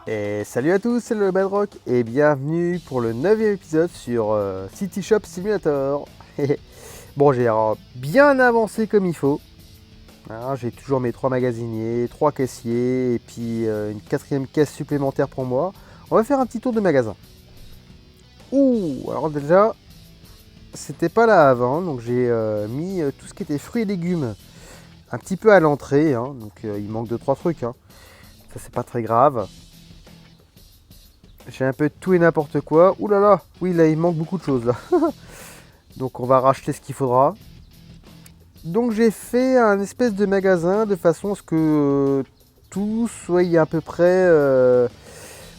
Et salut à tous, c'est le Bedrock et bienvenue pour le 9e épisode sur City Shop Simulator. Bon, j'ai bien avancé comme il faut. Hein, j'ai toujours mes 3 magasiniers, 3 caissiers et puis une 4e caisse supplémentaire pour moi. On va faire un petit tour de magasin. Ouh, alors déjà, c'était pas là avant, donc j'ai mis tout ce qui était fruits et légumes un petit peu à l'entrée. Hein, donc il manque 2-3 trucs. Hein. Ça, c'est pas très grave. J'ai un peu de tout et n'importe quoi. Ouh là là, oui là il manque beaucoup de choses là. Donc on va racheter ce qu'il faudra. Donc j'ai fait un espèce de magasin de façon à ce que tout soit à peu près,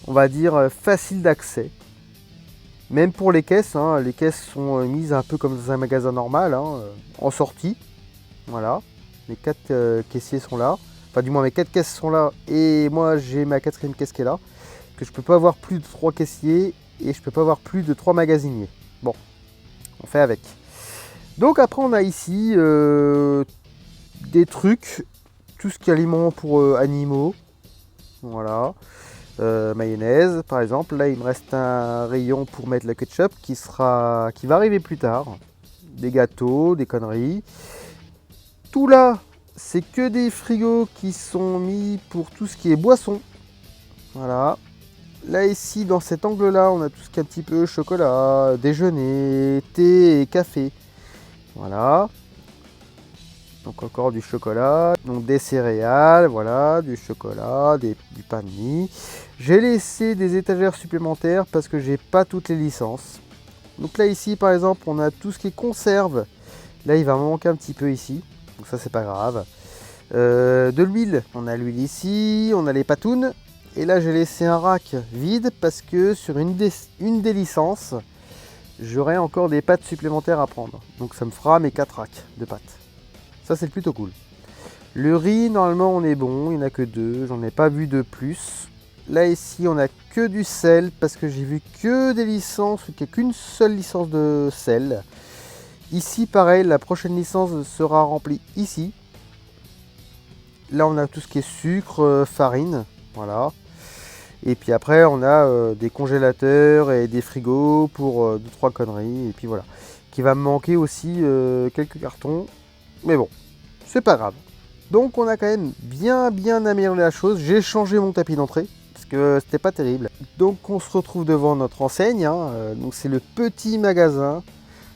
on va dire, facile d'accès. Même pour les caisses, hein, les caisses sont mises un peu comme dans un magasin normal, hein, en sortie. Voilà, les 4 caissiers sont là. Enfin du moins mes 4 caisses sont là et moi j'ai ma 4e caisse qui est là. Que je peux pas avoir plus de 3 caissiers et je peux pas avoir plus de 3 magasiniers. Bon, on fait avec. Donc après on a ici des trucs, tout ce qui est aliment pour animaux. Voilà. Mayonnaise par exemple. Là il me reste un rayon pour mettre le ketchup qui va arriver plus tard. Des gâteaux, des conneries. Tout là, c'est que des frigos qui sont mis pour tout ce qui est boisson. Voilà. Là ici dans cet angle là on a tout ce qui est un petit peu chocolat, déjeuner, thé et café. Voilà. Donc encore du chocolat, donc des céréales, voilà, du chocolat, du pain de mie. J'ai laissé des étagères supplémentaires parce que j'ai pas toutes les licences. Donc là ici par exemple on a tout ce qui est conserve. Là il va me manquer un petit peu ici, donc ça c'est pas grave. De l'huile, on a l'huile ici, on a les patounes. Et là j'ai laissé un rack vide parce que sur une des licences, j'aurai encore des pâtes supplémentaires à prendre. Donc ça me fera mes 4 racks de pâtes. Ça c'est plutôt cool. Le riz, normalement on est bon, il n'y en a que 2, j'en ai pas vu de plus. Là ici on a que du sel parce que j'ai vu que des licences, qu'il n'y a qu'une seule licence de sel. Ici pareil, la prochaine licence sera remplie ici. Là on a tout ce qui est sucre, farine, voilà. Et puis après, on a des congélateurs et des frigos pour 2-3 conneries. Et puis voilà. Qui va me manquer aussi quelques cartons. Mais bon, c'est pas grave. Donc on a quand même bien amélioré la chose. J'ai changé mon tapis d'entrée. Parce que c'était pas terrible. Donc on se retrouve devant notre enseigne. Hein. Donc c'est le petit magasin.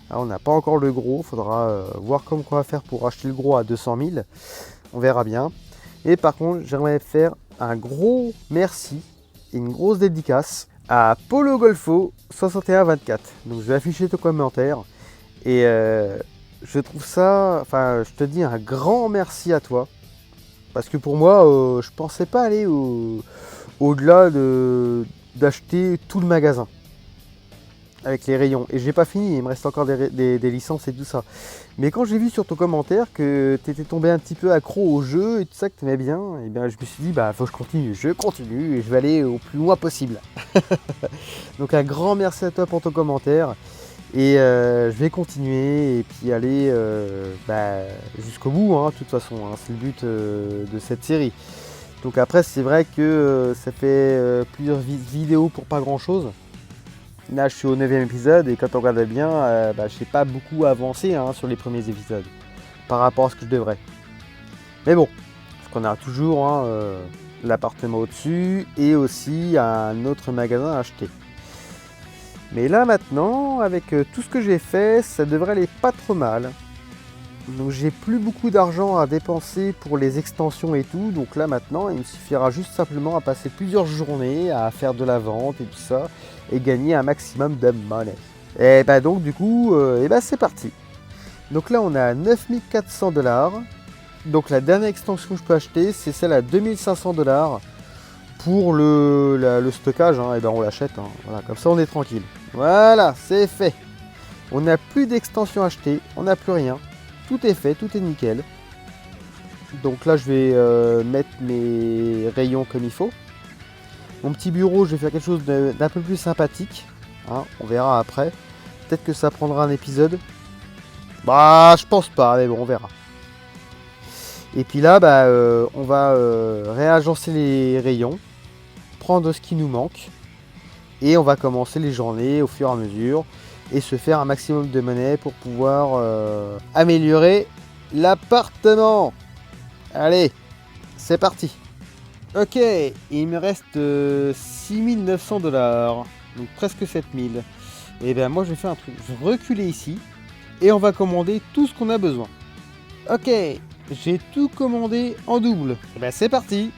Alors, on n'a pas encore le gros. Faudra voir comment on va faire pour acheter le gros à 200 000. On verra bien. Et par contre, j'aimerais faire un gros merci. Une grosse dédicace à Polo Golfo 6124. Donc je vais afficher ton commentaire et je trouve ça, enfin je te dis un grand merci à toi parce que pour moi je pensais pas aller au-delà d'acheter tout le magasin avec les rayons et j'ai pas fini, il me reste encore des licences et tout ça. Mais quand j'ai vu sur ton commentaire que tu étais tombé un petit peu accro au jeu et tout ça, que tu aimais bien, et bien je me suis dit bah faut que je continue et je vais aller au plus loin possible. Donc un grand merci à toi pour ton commentaire et je vais continuer et puis aller jusqu'au bout, hein, de toute façon, hein, c'est le but de cette série. Donc après c'est vrai que ça fait plusieurs vidéos pour pas grand chose. Là je suis au 9e épisode et quand on regarde bien, je n'ai pas beaucoup avancé, hein, sur les premiers épisodes par rapport à ce que je devrais. Mais bon, parce qu'on a toujours, hein, l'appartement au-dessus et aussi un autre magasin à acheter. Mais là maintenant, avec tout ce que j'ai fait, ça devrait aller pas trop mal. Donc j'ai plus beaucoup d'argent à dépenser pour les extensions et tout. Donc là maintenant, il me suffira juste simplement à passer plusieurs journées à faire de la vente et tout ça. Et gagner un maximum de money. Et bah donc du coup, c'est parti. Donc là on a 9400$. Donc la dernière extension que je peux acheter, c'est celle à 2500$ pour le stockage. Hein, et ben on l'achète. Hein, voilà, comme ça on est tranquille. Voilà, c'est fait. On n'a plus d'extension achetée, on n'a plus rien. Tout est fait, tout est nickel. Donc là je vais mettre mes rayons comme il faut. Mon petit bureau, je vais faire quelque chose d'un peu plus sympathique. Hein, on verra après. Peut-être que ça prendra un épisode. Bah, je pense pas, mais bon, on verra. Et puis là, on va réagencer les rayons. prendre ce qui nous manque. Et on va commencer les journées au fur et à mesure. Et se faire un maximum de monnaie pour pouvoir améliorer l'appartement. Allez, c'est parti. Ok, il me reste 6900 $, donc presque 7000. Et bien moi je vais faire un truc, je vais reculer ici et on va commander tout ce qu'on a besoin. Ok, j'ai tout commandé en double. Et ben c'est parti.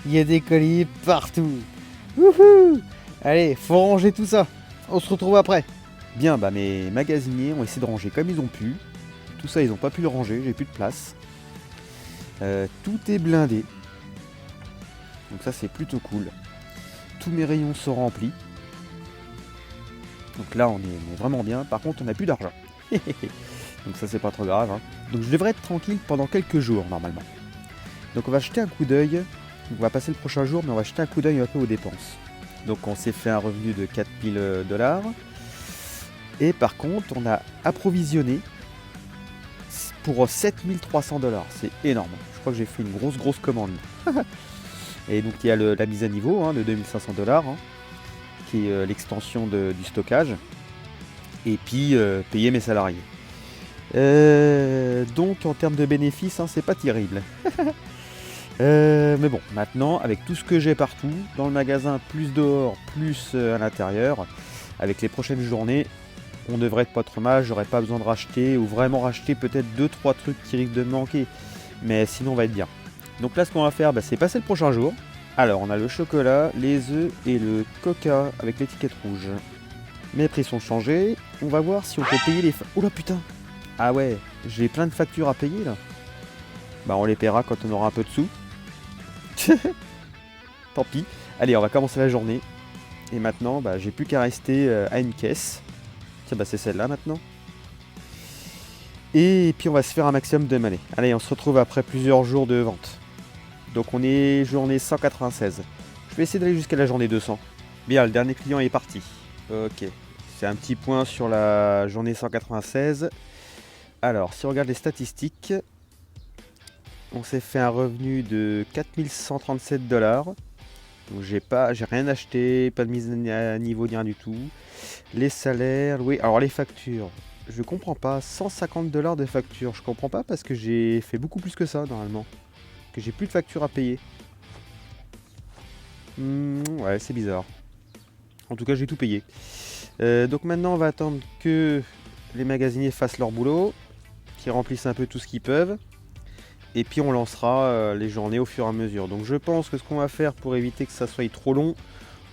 Il y a des colis partout. Wouhou. Allez, faut ranger tout ça. On se retrouve après. Bien, bah mes magasiniers ont essayé de ranger comme ils ont pu. Tout ça, ils n'ont pas pu le ranger, j'ai plus de place. Tout est blindé. Donc ça, c'est plutôt cool. Tous mes rayons sont remplis. Donc là, on est vraiment bien. Par contre, on n'a plus d'argent. Donc ça, c'est pas trop grave. Hein. Donc je devrais être tranquille pendant quelques jours, normalement. Donc on va jeter un coup d'œil. On va passer le prochain jour, mais on va jeter un coup d'œil un peu aux dépenses. Donc on s'est fait un revenu de 4000 $. Et par contre, on a approvisionné pour 7300 $. C'est énorme. Je crois que j'ai fait une grosse commande. Et donc il y a la mise à niveau de 2500 $, qui est l'extension du stockage. Et puis payer mes salariés. Donc en termes de bénéfices, c'est pas terrible. Mais bon, maintenant, avec tout ce que j'ai partout, dans le magasin, plus dehors, plus à l'intérieur, avec les prochaines journées, on devrait être pas trop mal. J'aurais pas besoin de racheter, ou vraiment racheter peut-être 2-3 trucs qui risquent de me manquer. Mais sinon, on va être bien. Donc là, ce qu'on va faire, c'est passer le prochain jour. Alors, on a le chocolat, les œufs et le coca avec l'étiquette rouge. Mes prix sont changés. On va voir si on peut payer les... Oula putain! Ah ouais, j'ai plein de factures à payer là. Bah on les paiera quand on aura un peu de sous. Tant pis. Allez, on va commencer la journée. Et maintenant, j'ai plus qu'à rester à une caisse. Tiens, c'est celle-là maintenant. Et puis on va se faire un maximum de monnaie. Allez, on se retrouve après plusieurs jours de vente. Donc on est journée 196. Je vais essayer d'aller jusqu'à la journée 200. Bien, le dernier client est parti. Ok. C'est un petit point sur la journée 196. Alors, si on regarde les statistiques, on s'est fait un revenu de 4137 $. Donc j'ai rien acheté, pas de mise à niveau ni rien du tout. Les salaires, oui. Alors les factures, je comprends pas. 150 $ de factures, je comprends pas parce que j'ai fait beaucoup plus que ça normalement. Que j'ai plus de factures à payer. Ouais, c'est bizarre. En tout cas, j'ai tout payé. Donc maintenant, on va attendre que les magasiniers fassent leur boulot, qu'ils remplissent un peu tout ce qu'ils peuvent. Et puis on lancera les journées au fur et à mesure. Donc je pense que ce qu'on va faire pour éviter que ça soit trop long,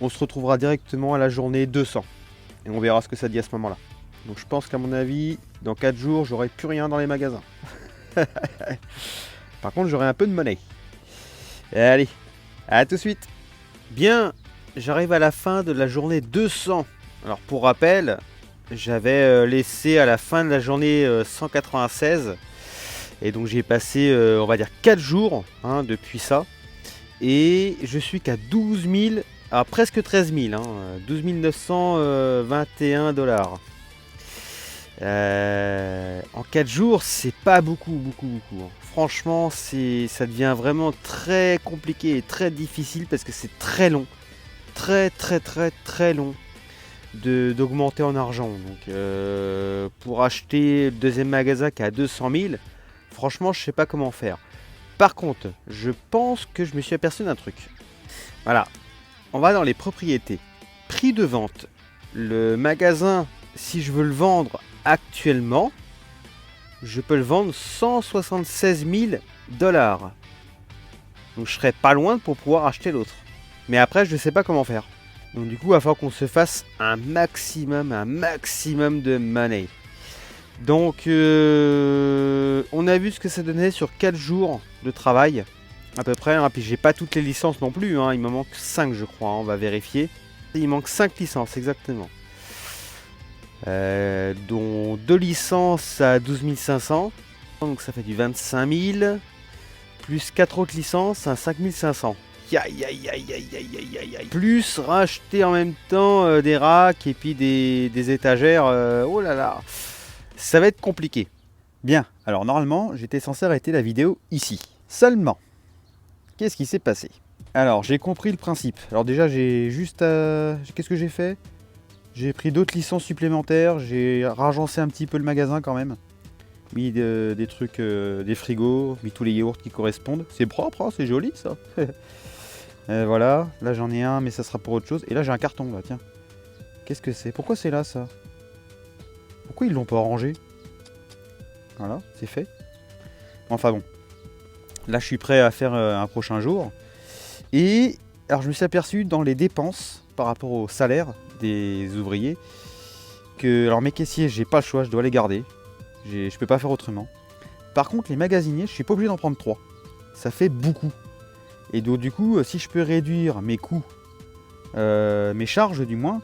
on se retrouvera directement à la journée 200. Et on verra ce que ça dit à ce moment-là. Donc je pense qu'à mon avis, dans 4 jours, j'aurai plus rien dans les magasins. Par contre, j'aurai un peu de monnaie. Allez, à tout de suite. Bien, j'arrive à la fin de la journée 200. Alors pour rappel, j'avais laissé à la fin de la journée 196. Et donc j'ai passé, on va dire 4 jours depuis ça. Et je suis qu'à 12 000, à presque 13 000, 12 921 $. En 4 jours, c'est pas beaucoup. Franchement, ça devient vraiment très compliqué et très difficile parce que c'est très long. Très long d'augmenter en argent. Donc pour acheter le deuxième magasin qui est à 200 000, franchement, je sais pas comment faire. Par contre, je pense que je me suis aperçu d'un truc. Voilà, on va dans les propriétés. Prix de vente. Le magasin, si je veux le vendre actuellement, je peux le vendre 176 000 $. Donc je serais pas loin pour pouvoir acheter l'autre. Mais après, je ne sais pas comment faire. Donc du coup, il va falloir qu'on se fasse un maximum de money. Donc, on a vu ce que ça donnait sur 4 jours de travail, à peu près. Puis j'ai pas toutes les licences non plus, il m'en manque 5 je crois, on va vérifier. Il manque 5 licences, exactement. Dont 2 licences à 12 500, donc ça fait du 25 000, plus 4 autres licences à 5 500. Aïe. Plus racheter en même temps des racks et puis des étagères, oh là là, ça va être compliqué. Bien, Alors normalement, j'étais censé arrêter la vidéo ici. Seulement, qu'est-ce qui s'est passé? Alors, j'ai compris le principe. Alors déjà, j'ai juste... Qu'est-ce que j'ai fait? J'ai pris d'autres licences supplémentaires, j'ai ragencé un petit peu le magasin quand même. Mis des trucs, des frigos, mis tous les yaourts qui correspondent. C'est propre, hein, c'est joli ça. Voilà, là j'en ai un, mais ça sera pour autre chose. Et là j'ai un carton, là, tiens. Qu'est-ce que c'est? Pourquoi c'est là, ça? Pourquoi ils l'ont pas rangé? Voilà, c'est fait. Enfin bon. Là je suis prêt à faire un prochain jour. Et alors je me suis aperçu dans les dépenses par rapport au salaire des ouvriers que, alors mes caissiers, j'ai pas le choix, je dois les garder. Je peux pas faire autrement. Par contre, les magasiniers, je suis pas obligé d'en prendre 3. Ça fait beaucoup. Et donc, du coup, si je peux réduire mes coûts, mes charges du moins,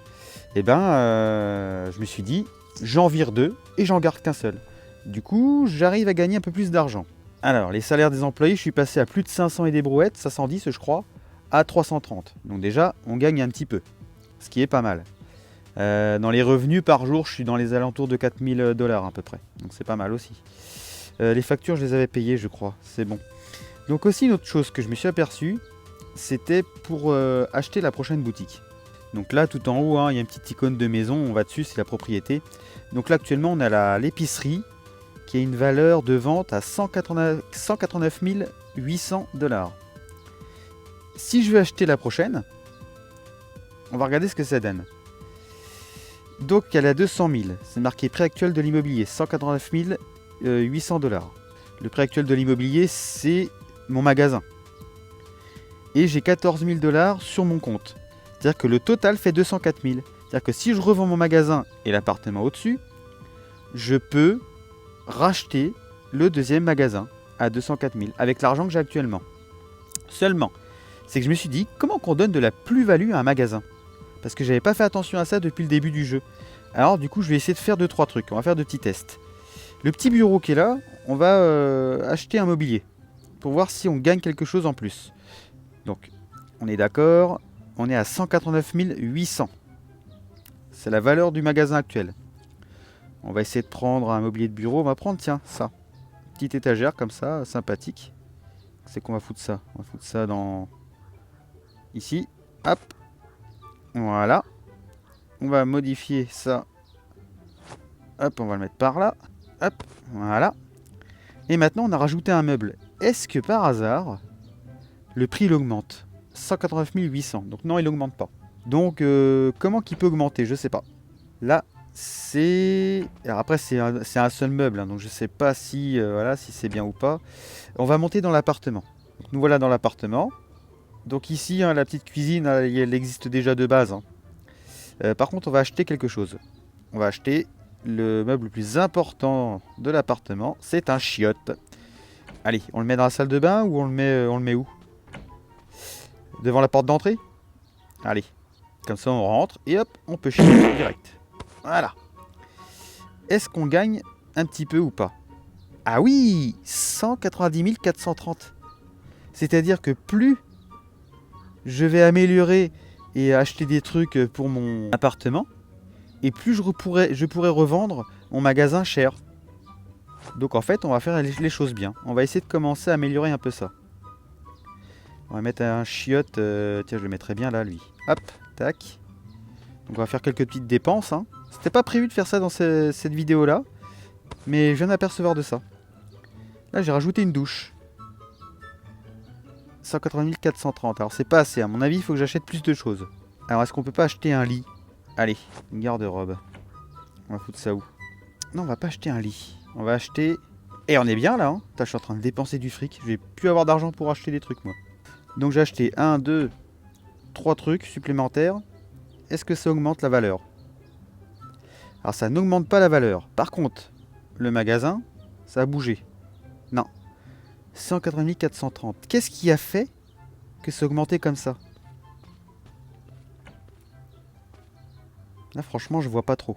eh ben, je me suis dit, j'en vire 2 et j'en garde qu'un seul. Du coup, j'arrive à gagner un peu plus d'argent. Alors, les salaires des employés, je suis passé à plus de 500 et des brouettes, 510 je crois, à 330. Donc déjà, on gagne un petit peu, ce qui est pas mal. Dans les revenus par jour, je suis dans les alentours de 4000 $ à peu près. Donc c'est pas mal aussi. Les factures, je les avais payées, je crois. C'est bon. Donc aussi, une autre chose que je me suis aperçu, c'était pour acheter la prochaine boutique. Donc là, tout en haut, hein, il y a une petite icône de maison. On va dessus, c'est la propriété. Donc là, actuellement, on a l'épicerie qui a une valeur de vente à 189 800 $. Si je veux acheter la prochaine, on va regarder ce que ça donne. Donc elle a 200 000, c'est marqué prix actuel de l'immobilier, 189 800 $. Le prix actuel de l'immobilier, c'est mon magasin. Et j'ai 14 000 $ sur mon compte. C'est-à-dire que le total fait 204 000. C'est-à-dire que si je revends mon magasin et l'appartement au-dessus, je peux racheter le deuxième magasin à 204 000 avec l'argent que j'ai actuellement. Seulement, c'est que je me suis dit, comment qu'on donne de la plus-value à un magasin? Parce que j'avais pas fait attention à ça depuis le début du jeu. Alors du coup je vais essayer de faire 2-3 trucs. On va faire 2 petits tests. Le petit bureau qui est là, on va acheter un mobilier. Pour voir si on gagne quelque chose en plus. Donc on est d'accord. On est à 189 800. C'est la valeur du magasin actuel. On va essayer de prendre un mobilier de bureau. On va prendre, tiens, ça. Petite étagère comme ça, sympathique. C'est qu'on va foutre ça. On va foutre ça dans... Ici. Hop. Voilà. On va modifier ça. Hop, on va le mettre par là. Hop, voilà. Et maintenant, on a rajouté un meuble. Est-ce que par hasard, le prix il augmente? 189 800. Donc non, il n'augmente pas. Donc, comment qu'il peut augmenter? Je sais pas. Là, c'est... Alors après, c'est un seul meuble. Hein, donc je sais pas si, voilà, si c'est bien ou pas. On va monter dans l'appartement. Donc, nous voilà dans l'appartement. Donc ici, hein, la petite cuisine, elle existe déjà de base. Hein. Par contre, on va acheter quelque chose. On va acheter le meuble le plus important de l'appartement. C'est un chiotte. Allez, on le met dans la salle de bain ou on le met où? Devant la porte d'entrée? Allez. Comme ça, on rentre et hop, on peut chier direct. Voilà. Est-ce qu'on gagne un petit peu ou pas? Ah oui, 190 430. C'est-à-dire que plus je vais améliorer et acheter des trucs pour mon appartement, et plus je pourrais revendre mon magasin cher. Donc en fait, on va faire les choses bien. On va essayer de commencer à améliorer un peu ça. On va mettre un chiotte. Tiens, je le mettrai bien là, lui. Hop, tac. Donc on va faire quelques petites dépenses. Hein. C'était pas prévu de faire ça dans cette vidéo-là. Mais je viens d'apercevoir de ça. Là, j'ai rajouté une douche. 180 430. Alors c'est pas assez. À mon avis, il faut que j'achète plus de choses. Alors est-ce qu'on peut pas acheter un lit? Allez, une garde-robe. On va foutre ça où? Non, on va pas acheter un lit. On va acheter... Et on est bien là, hein. Putain, je suis en train de dépenser du fric. Je vais plus avoir d'argent pour acheter des trucs, moi. Donc j'ai acheté 1, 2, 3 trucs supplémentaires. Est-ce que ça augmente la valeur? Alors ça n'augmente pas la valeur. Par contre, le magasin, ça a bougé. Non. 180 430. Qu'est-ce qui a fait que ça augmentait comme ça? Là, franchement, je vois pas trop.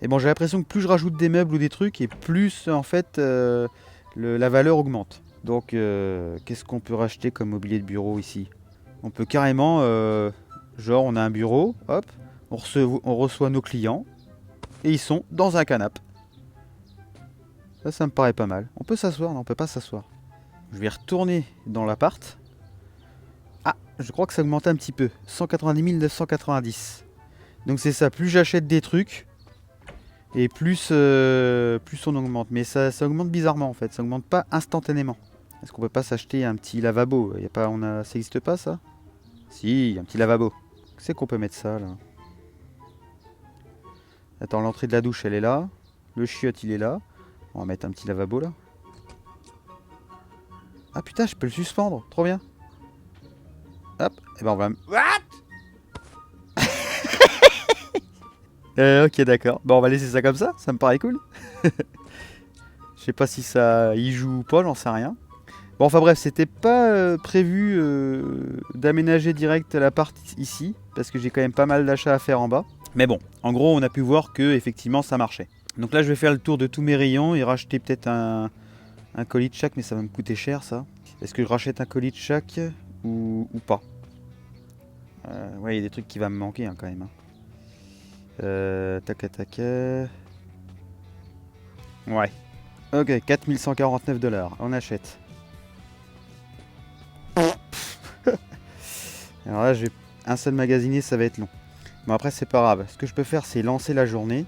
Et bon, j'ai l'impression que plus je rajoute des meubles ou des trucs, et plus, en fait, la valeur augmente. Donc, qu'est-ce qu'on peut racheter comme mobilier de bureau ici? On peut carrément, genre, on a un bureau, hop, on reçoit nos clients, et ils sont dans un canapé. Ça me paraît pas mal. On peut s'asseoir? Non, on peut pas s'asseoir. Je vais retourner dans l'appart. Ah, je crois que ça augmente un petit peu. 190 990. Donc c'est ça, plus j'achète des trucs, et plus on augmente. Mais ça augmente bizarrement en fait, ça augmente pas instantanément. Est-ce qu'on peut pas s'acheter un petit lavabo? Y a pas, ça existe pas ça? Si, un petit lavabo. C'est qu'on peut mettre ça là. Attends, l'entrée de la douche elle est là. Le chiotte il est là. On va mettre un petit lavabo là. Ah putain, je peux le suspendre, trop bien. Hop, et ben on va... ok d'accord, bon on va laisser ça comme ça me paraît cool. Je sais pas si ça y joue ou pas, j'en sais rien. Bon enfin bref, c'était pas prévu d'aménager direct l'appart ici, parce que j'ai quand même pas mal d'achats à faire en bas. Mais bon, en gros on a pu voir que effectivement ça marchait. Donc là je vais faire le tour de tous mes rayons et racheter peut-être un colis de chaque, mais ça va me coûter cher ça. Est-ce que je rachète un colis de chaque ou pas? Ouais, il y a des trucs qui vont me manquer hein, quand même. Tac. Ouais. Ok, 4149 $. On achète. Alors là, un seul magasinier, ça va être long. Bon, après, c'est pas grave. Ce que je peux faire, c'est lancer la journée.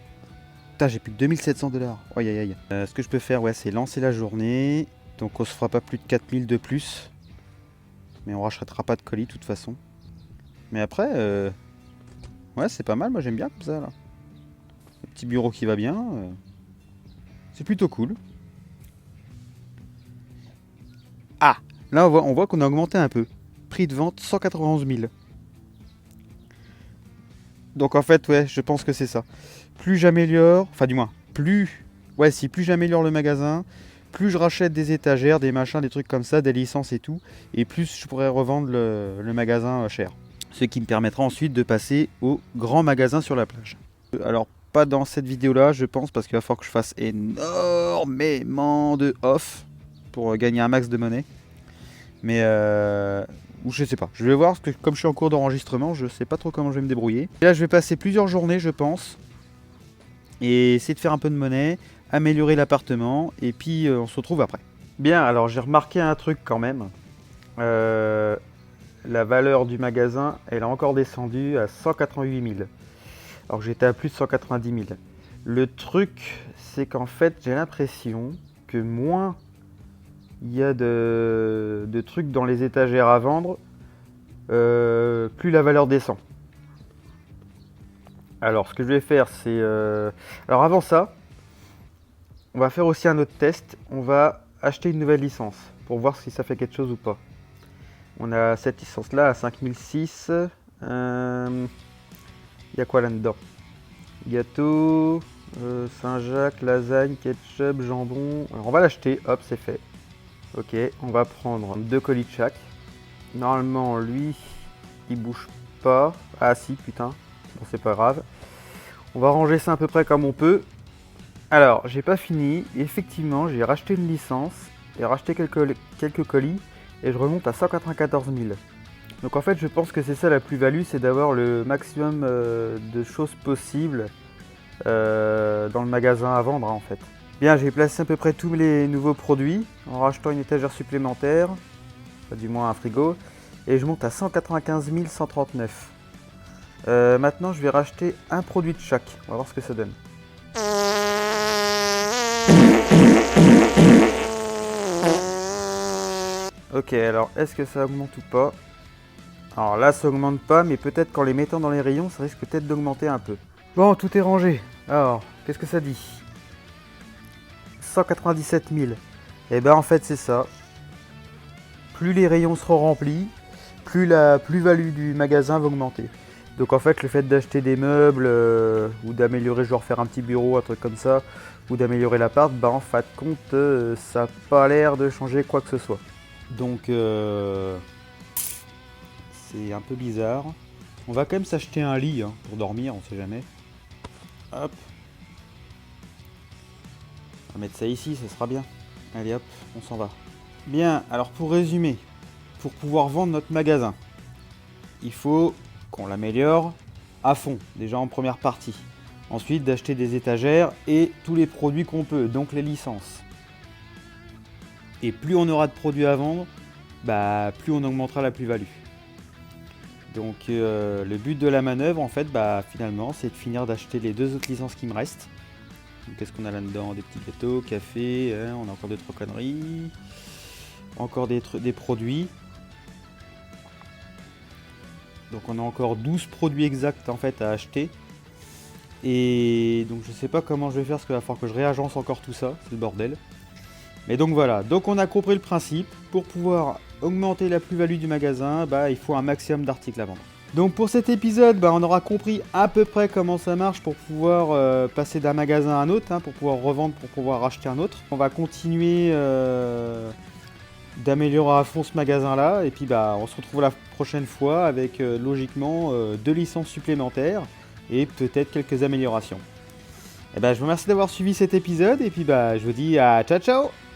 Putain, j'ai plus que 2700 $. Aïe. Ce que je peux faire, ouais, c'est lancer la journée. Donc, on se fera pas plus de 4000 de plus. Mais on rachètera pas de colis, de toute façon. Mais après, ouais, c'est pas mal. Moi, j'aime bien comme ça, là. Le petit bureau qui va bien. C'est plutôt cool. Ah, là, on voit qu'on a augmenté un peu. Prix de vente, 191 000. Donc, en fait, ouais, je pense que c'est ça. Plus j'améliore... Enfin, du moins, plus... Ouais, si plus j'améliore le magasin, plus je rachète des étagères, des machins, des trucs comme ça, des licences et tout, et plus je pourrais revendre le magasin cher. Ce qui me permettra ensuite de passer au grand magasin sur la plage. Alors, pas dans cette vidéo-là, je pense, parce qu'il va falloir que je fasse énormément de off pour gagner un max de monnaie. Mais, ou je sais pas. Je vais voir, parce que comme je suis en cours d'enregistrement, je sais pas trop comment je vais me débrouiller. Et là, je vais passer plusieurs journées, je pense, et essayer de faire un peu de monnaie, améliorer l'appartement, et puis on se retrouve après. Bien, alors j'ai remarqué un truc quand même. La valeur du magasin, elle a encore descendu à 188 000. Alors que j'étais à plus de 190 000. Le truc, c'est qu'en fait, j'ai l'impression que moins il y a de trucs dans les étagères à vendre, plus la valeur descend. Alors, ce que je vais faire, c'est... Alors avant ça, on va faire aussi un autre test. On va acheter une nouvelle licence pour voir si ça fait quelque chose ou pas. On a cette licence-là à 5006. Il y a quoi là-dedans? Gâteau, Saint-Jacques, lasagne, ketchup, jambon. Alors on va l'acheter, hop, c'est fait. Ok, on va prendre 2 colis de chaque. Normalement, lui, il bouge pas. Ah si, putain. Bon, c'est pas grave. On va ranger ça à peu près comme on peut. Alors, j'ai pas fini. Effectivement, j'ai racheté une licence et racheté quelques colis. Et je remonte à 194 000. Donc en fait, je pense que c'est ça la plus-value, c'est d'avoir le maximum de choses possibles dans le magasin à vendre, hein, en fait. Bien, j'ai placé à peu près tous les nouveaux produits en rachetant une étagère supplémentaire, du moins un frigo, et je monte à 195 139. Maintenant, je vais racheter un produit de chaque. On va voir ce que ça donne. Ok, alors est-ce que ça augmente ou pas? Alors là, ça augmente pas, mais peut-être qu'en les mettant dans les rayons, ça risque peut-être d'augmenter un peu. Bon, tout est rangé. Alors, qu'est-ce que ça dit? 197 000. Et ben en fait, c'est ça. Plus les rayons seront remplis, plus la plus-value du magasin va augmenter. Donc en fait, le fait d'acheter des meubles ou d'améliorer, genre faire un petit bureau, un truc comme ça, ou d'améliorer l'appart, bah en fin de compte, ça n'a pas l'air de changer quoi que ce soit. Donc c'est un peu bizarre. On va quand même s'acheter un lit hein, pour dormir, on sait jamais. Hop. On va mettre ça ici, ça sera bien. Allez hop, on s'en va. Bien, alors pour résumer, pour pouvoir vendre notre magasin, il faut qu'on l'améliore à fond, déjà en première partie. Ensuite, d'acheter des étagères et tous les produits qu'on peut, donc les licences. Et plus on aura de produits à vendre, bah, plus on augmentera la plus-value. Donc le but de la manœuvre, en fait, bah, finalement, c'est de finir d'acheter les 2 autres licences qui me restent. Qu'est-ce qu'on a là-dedans? Des petits gâteaux, café, hein, on a encore 2-3 conneries. Encore des produits. Donc on a encore 12 produits exacts en fait à acheter. Et donc je sais pas comment je vais faire parce qu'il va falloir que je réagence encore tout ça, c'est le bordel. Mais donc voilà, donc on a compris le principe. Pour pouvoir augmenter la plus-value du magasin, bah, il faut un maximum d'articles à vendre. Donc pour cet épisode, bah, on aura compris à peu près comment ça marche pour pouvoir passer d'un magasin à un autre, hein, pour pouvoir revendre, pour pouvoir racheter un autre. On va continuer d'améliorer à fond ce magasin là, et puis bah, on se retrouve la prochaine fois avec logiquement 2 licences supplémentaires et peut-être quelques améliorations. Et bah, je vous remercie d'avoir suivi cet épisode, et puis bah, je vous dis à ciao ciao.